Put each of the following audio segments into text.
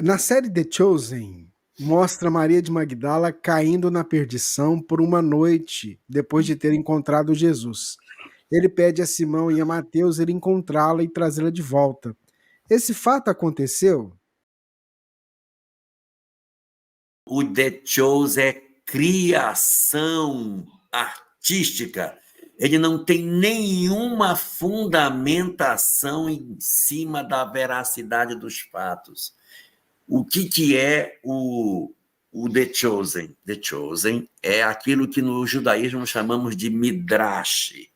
Na série The Chosen, mostra Maria de Magdala caindo na perdição por uma noite depois de ter encontrado Jesus. Ele pede a Simão e a Mateus ir encontrá-la e trazê-la de volta. Esse fato aconteceu? O The Chosen é criação artística. Ele não tem nenhuma fundamentação em cima da veracidade dos fatos. O que é o The Chosen? The Chosen é aquilo que no judaísmo chamamos de Midrash.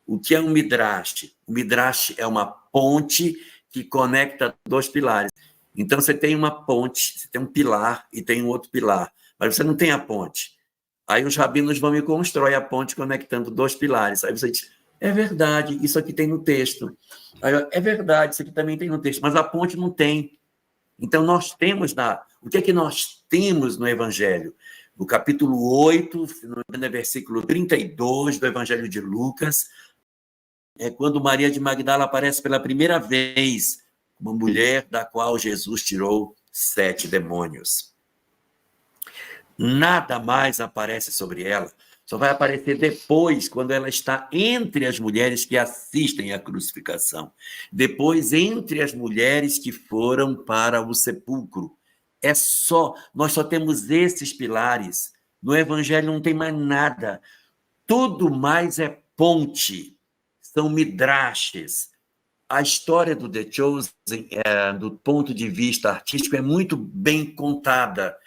O que é um Midrash? O Midrash é uma ponte que conecta dois pilares. Então, você tem uma ponte, você tem um pilar e tem um outro pilar, mas você não tem a ponte. Aí os rabinos vão e constroem a ponte conectando dois pilares. Aí você diz, é verdade, isso aqui tem no texto. Aí, é verdade, isso aqui também tem no texto, mas a ponte não tem. Então, nós temos o que é que nós temos no Evangelho? No capítulo 8, no versículo 32 do Evangelho de Lucas, é quando Maria de Magdala aparece pela primeira vez, uma mulher da qual Jesus tirou 7 demônios. Nada mais aparece sobre ela, só vai aparecer depois, quando ela está entre as mulheres que assistem à crucificação. Depois, entre as mulheres que foram para o sepulcro. Nós só temos esses pilares. No Evangelho não tem mais nada. Tudo mais é ponte, são midrashes. A história do The Chosen, do ponto de vista artístico, é muito bem contada,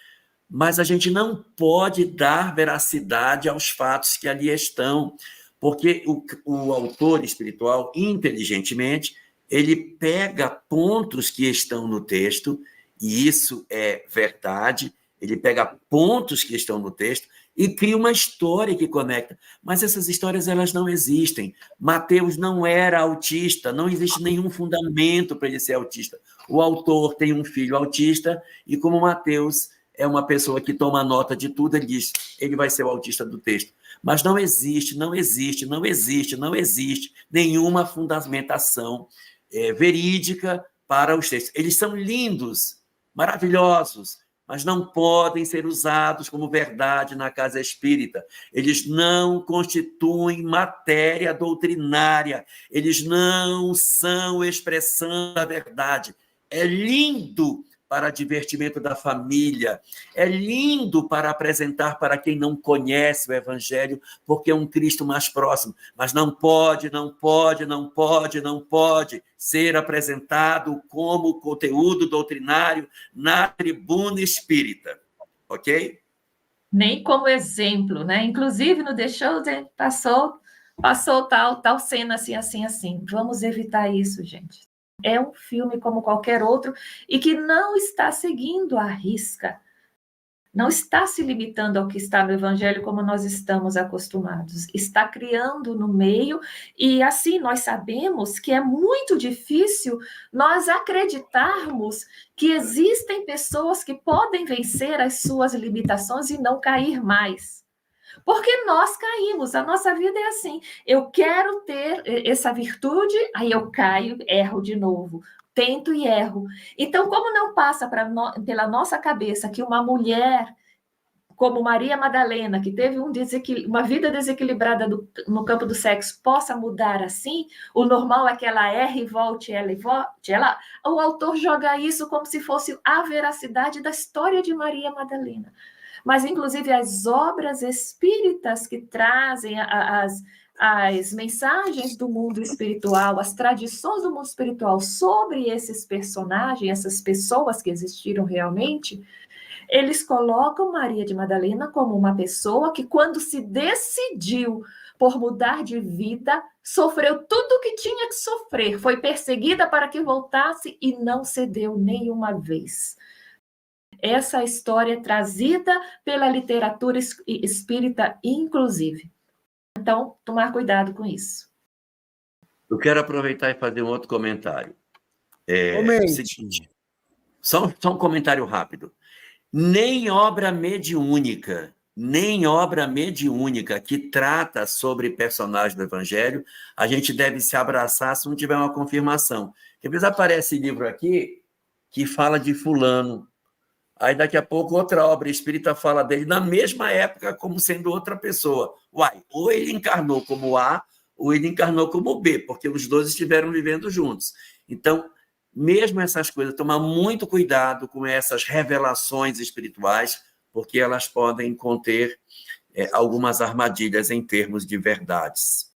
mas a gente não pode dar veracidade aos fatos que ali estão, porque o autor espiritual, inteligentemente, ele pega pontos que estão no texto, e isso é verdade, ele pega pontos que estão no texto e cria uma história que conecta. Mas essas histórias, elas não existem. Mateus não era autista, não existe nenhum fundamento para ele ser autista. O autor tem um filho autista e, como Mateus é uma pessoa que toma nota de tudo, ele diz, ele vai ser o autista do texto. Mas não existe nenhuma fundamentação verídica para os textos. Eles são lindos, maravilhosos, mas não podem ser usados como verdade na casa espírita. Eles não constituem matéria doutrinária, eles não são expressão da verdade. É lindo para divertimento da família, é lindo para apresentar para quem não conhece o Evangelho, porque é um Cristo mais próximo, mas não pode ser apresentado como conteúdo doutrinário na tribuna espírita, ok? Nem como exemplo, né? Inclusive no The Chosen passou tal cena assim. Vamos evitar isso, gente. É um filme como qualquer outro e que não está seguindo à risca, não está se limitando ao que está no Evangelho como nós estamos acostumados, está criando no meio, e assim nós sabemos que é muito difícil nós acreditarmos que existem pessoas que podem vencer as suas limitações e não cair mais. Porque nós caímos, a nossa vida é assim. Eu quero ter essa virtude, aí eu caio, erro de novo. Tento e erro. Então, como não passa pela nossa cabeça que uma mulher como Maria Madalena, que teve uma vida desequilibrada no campo do sexo, possa mudar assim, o normal é que ela erre e volte, o autor joga isso como se fosse a veracidade da história de Maria Madalena. Mas, inclusive, as obras espíritas que trazem as mensagens do mundo espiritual, as tradições do mundo espiritual sobre esses personagens, essas pessoas que existiram realmente, eles colocam Maria de Madalena como uma pessoa que, quando se decidiu por mudar de vida, sofreu tudo o que tinha que sofrer, foi perseguida para que voltasse e não cedeu nenhuma vez. Essa história é trazida pela literatura espírita, inclusive. Então, tomar cuidado com isso. Eu quero aproveitar e fazer um outro comentário. Só um comentário rápido. Nem obra mediúnica que trata sobre personagens do Evangelho, a gente deve se abraçar se não tiver uma confirmação. Porque às vezes aparece livro aqui que fala de fulano. Aí, daqui a pouco, outra obra espírita fala dele na mesma época como sendo outra pessoa. Uai, ou ele encarnou como A, ou ele encarnou como B, porque os dois estiveram vivendo juntos. Então, mesmo essas coisas, tomar muito cuidado com essas revelações espirituais, porque elas podem conter algumas armadilhas em termos de verdades.